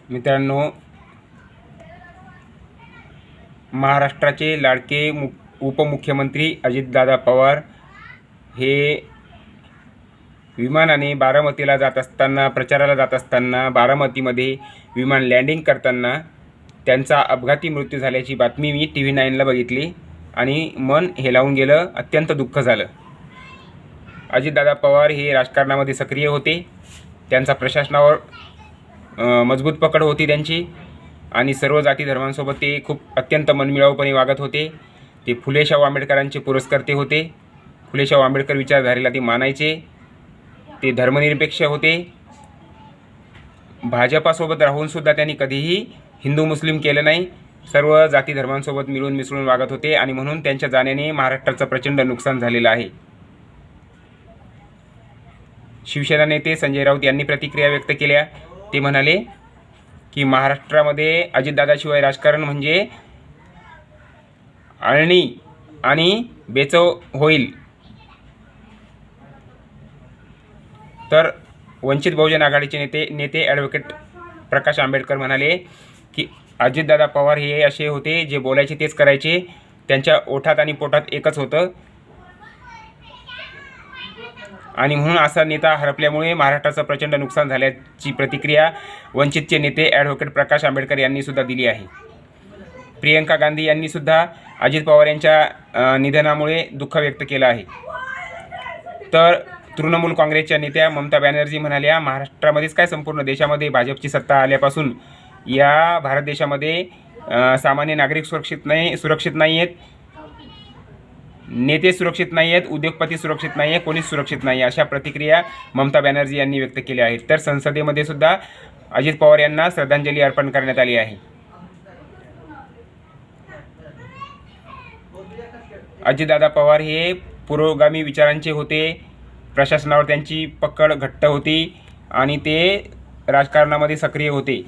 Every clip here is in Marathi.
मित्रांनो, महाराष्ट्राचे लाडके उपमुख्यमंत्री अजितदादा पवार हे विमानाने बारामतीला जात असताना, प्रचाराला जात असताना बारामतीमध्ये विमान लँडिंग करताना त्यांचा अपघाती मृत्यू झाल्याची बातमी मी TV9ला बघितली आणि मन हेलावून गेलं. अत्यंत दुःख झालं. अजितदादा पवार हे राजकारणामध्ये सक्रिय होते. त्यांचा प्रशासनावर मजबूत पकड होती त्यांची आणि सर्व जाती धर्मांसोबत ते खूप अत्यंत मनमिळाऊपणे वागत होते. ते फुले शाहू आंबेडकरांचे पुरस्कर्ते होते. फुले शाहू आंबेडकर विचारधारेला ते मानायचे. ते धर्मनिरपेक्ष होते. भाजपासोबत राहूनसुद्धा त्यांनी कधीही हिंदू मुस्लिम केलं नाही. सर्व जाती धर्मांसोबत मिळून मिसळून वागत होते आणि म्हणून त्यांच्या जाण्याने महाराष्ट्राचं प्रचंड नुकसान झालेलं आहे. शिवसेना नेते संजय राऊत यांनी प्रतिक्रिया व्यक्त केल्या. ते म्हणाले की महाराष्ट्रामध्ये अजितदादाशिवाय राजकारण म्हणजे अळणी आणि बेचव होईल. तर वंचित बहुजन आघाडीचे नेते ॲडव्होकेट प्रकाश आंबेडकर म्हणाले की अजितदादा पवार हे असे होते जे बोलायचे तेच करायचे. त्यांच्या ओठात आणि पोटात एकच होतं आणि म्हणून असा नेता हरपल्यामुळे महाराष्ट्राचं प्रचंड नुकसान झाल्याची प्रतिक्रिया वंचितचे नेते ॲडव्होकेट प्रकाश आंबेडकर यांनी सुद्धा दिली आहे. प्रियंका गांधी यांनी सुद्धा अजित पवार यांच्या निधनामुळे दुःख व्यक्त केलं आहे. तर तृणमूल काँग्रेसच्या नेत्या ममता बॅनर्जी म्हणाल्या, महाराष्ट्रामध्येच काय संपूर्ण देशामध्ये भाजपची सत्ता आल्यापासून या भारत देशामध्ये सामान्य नागरिक सुरक्षित नाही आहेत, नेते सुरक्षित नाही आहेत, उद्योगपती सुरक्षित नाही आहे, कोणीच सुरक्षित नाही. अशा प्रतिक्रिया ममता बॅनर्जी यांनी व्यक्त केल्या आहेत. तर संसदेमध्ये सुद्धा अजित पवार यांना श्रद्धांजली अर्पण करण्यात आली आहे. अजितदादा पवार हे पुरोगामी विचारांचे होते. प्रशासनावर त्यांची पकड घट्ट होती आणि ते राजकारणामध्ये सक्रिय होते.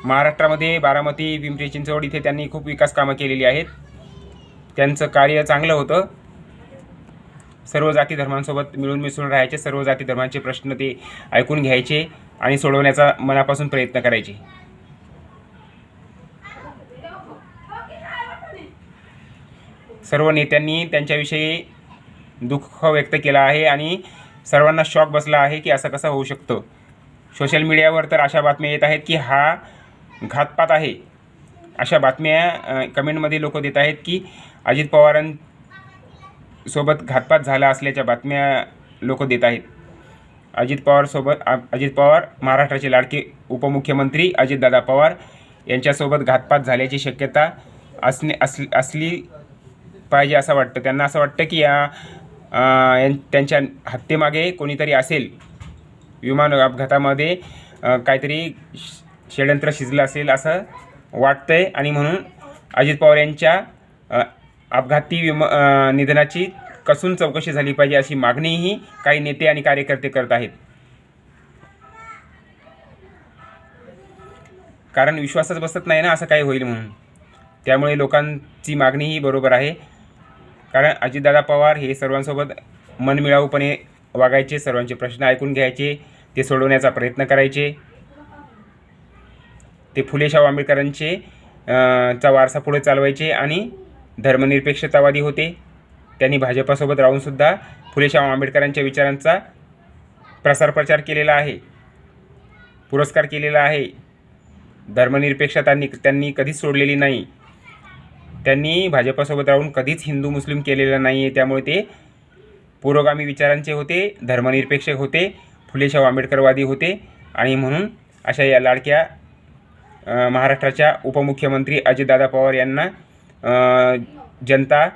महाराष्ट्रामध्ये बारामती, पिंपरी चिंचवड इथे त्यांनी खूप विकास कामं केलेली आहेत. त्यांचं कार्य चांगलं होतं. सर्व जाती धर्मांसोबत मिळून मिसळून राहायचे. सर्व जाती धर्मांचे प्रश्न ते ऐकून घ्यायचे आणि सोडवण्याचा मनापासून प्रयत्न करायचे. सर्व नेत्यांनी त्यांच्याविषयी दुःख व्यक्त केलं आहे आणि सर्वांना शॉक बसला आहे की असं कसं होऊ शकतं. सोशल मीडियावर तर अशा बातम्या येत आहेत की हा घातपात आहे. अशा बातम्या कमेंटमध्ये लोक देत आहेत की अजित पवारांसोबत घातपात झाला असल्याच्या बातम्या लोक देत आहेत. अजित पवार महाराष्ट्राचे लाडके उपमुख्यमंत्री अजितदादा पवार यांच्यासोबत घातपात झाल्याची शक्यता असली पाहिजे असं वाटतं. त्यांना असं वाटतं की त्यांच्या हत्येमागे कोणीतरी असेल. विमान अपघातामध्ये काहीतरी षडयंत्र शिजलं असेल असं वाटतंय आणि म्हणून अजित पवार यांच्या अपघाती निधनाची कसून चौकशी झाली पाहिजे अशी मागणीही काही नेते आणि कार्यकर्ते करत आहेत. कारण विश्वासच बसत नाही ना असं काही होईल म्हणून. त्यामुळे लोकांची मागणीही बरोबर आहे. कारण अजितदादा पवार हे सर्वांसोबत मनमिळाऊपणे वागायचे. सर्वांचे प्रश्न ऐकून घ्यायचे. ते सोडवण्याचा प्रयत्न करायचे. ते फुले शाहू आंबेडकरांचे चा वारसा पुढे चालवायचे आणि धर्मनिरपेक्षतावादी होते. त्यांनी भाजपासोबत राहूनसुद्धा फुले शाहू आंबेडकरांच्या विचारांचा प्रचार केलेला आहे, पुरस्कार केलेला आहे. धर्मनिरपेक्षता त्यांनी कधीच सोडलेली नाही. त्यांनी भाजपासोबत राहून कधीच हिंदू मुस्लिम केलेलं नाही आहे. त्यामुळे ते पुरोगामी विचारांचे होते, धर्मनिरपेक्ष होते, फुले शाहू आंबेडकरवादी होते आणि म्हणून अशा या लाडक्या महाराष्ट्राच्या उपमुख्यमंत्री अजितदादा पवार यांना जनता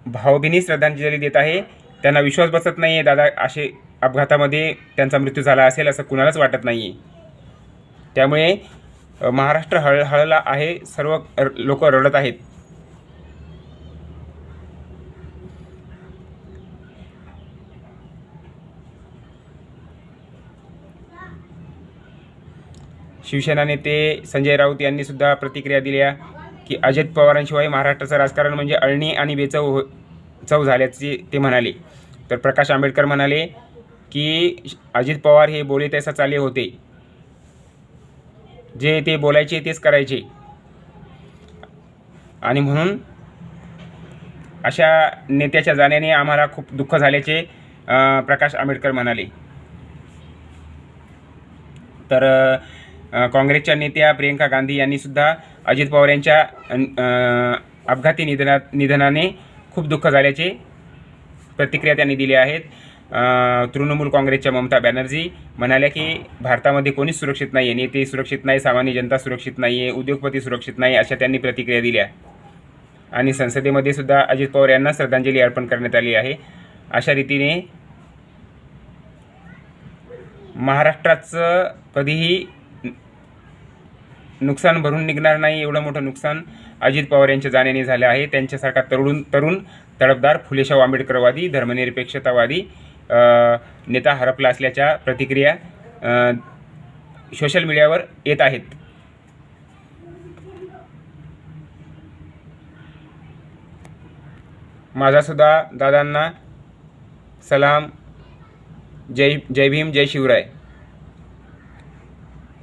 भावभीनी श्रद्धांजली देत आहे. त्यांना विश्वास बसत नाही आहे दादा असे अपघातामध्ये त्यांचा मृत्यू झाला असेल असं कुणालाच वाटत नाही आहे. त्यामुळे महाराष्ट्र हळला आहे. सर्व लोक रडत आहेत. शिवसेना नेते संजय राऊत यांनी सुद्धा प्रतिक्रिया दिल्या की अजित पवारांशिवाय महाराष्ट्राचं राजकारण म्हणजे अळणी आणि बेचव झाल्याचे ते म्हणाले. तर प्रकाश आंबेडकर म्हणाले की अजित पवार हे बोले तैसा चाले होते. जे ते बोलायचे तेच करायचे आणि म्हणून अशा नेत्याच्या जाण्याने आम्हाला खूप दुःख झाल्याचे प्रकाश आंबेडकर म्हणाले. तर काँग्रेसच्या नेत्या प्रियंका गांधी यांनी सुद्धा अजित पवार यांच्या अपघाती निधनाने खूप दुःख झाल्याचे प्रतिक्रिया त्यांनी दिल्या आहेत. तृणमूल काँग्रेसच्या ममता बॅनर्जी म्हणाल्या की भारतामध्ये कोणीच सुरक्षित नाही आहे, नेते सुरक्षित नाही, सामान्य जनता सुरक्षित नाही आहे, उद्योगपती सुरक्षित नाही, अशा त्यांनी प्रतिक्रिया दिल्या. आणि संसदेमध्ये सुद्धा अजित पवार यांना श्रद्धांजली अर्पण करण्यात आली आहे. अशा रीतीने महाराष्ट्राचं कधीही नुकसान भरून निघणार नाही, एवढं मोठं नुकसान अजित पवार यांच्या जाण्याने झाले आहे. त्यांच्यासारखा तरुण तडफदार फुलेशाहू आंबेडकरवादी धर्मनिरपेक्षतावादी नेता हरपला असल्याच्या प्रतिक्रिया सोशल मीडियावर येत आहेत. माझासुद्धा दादांना सलाम. जय भीम, जय शिवराय.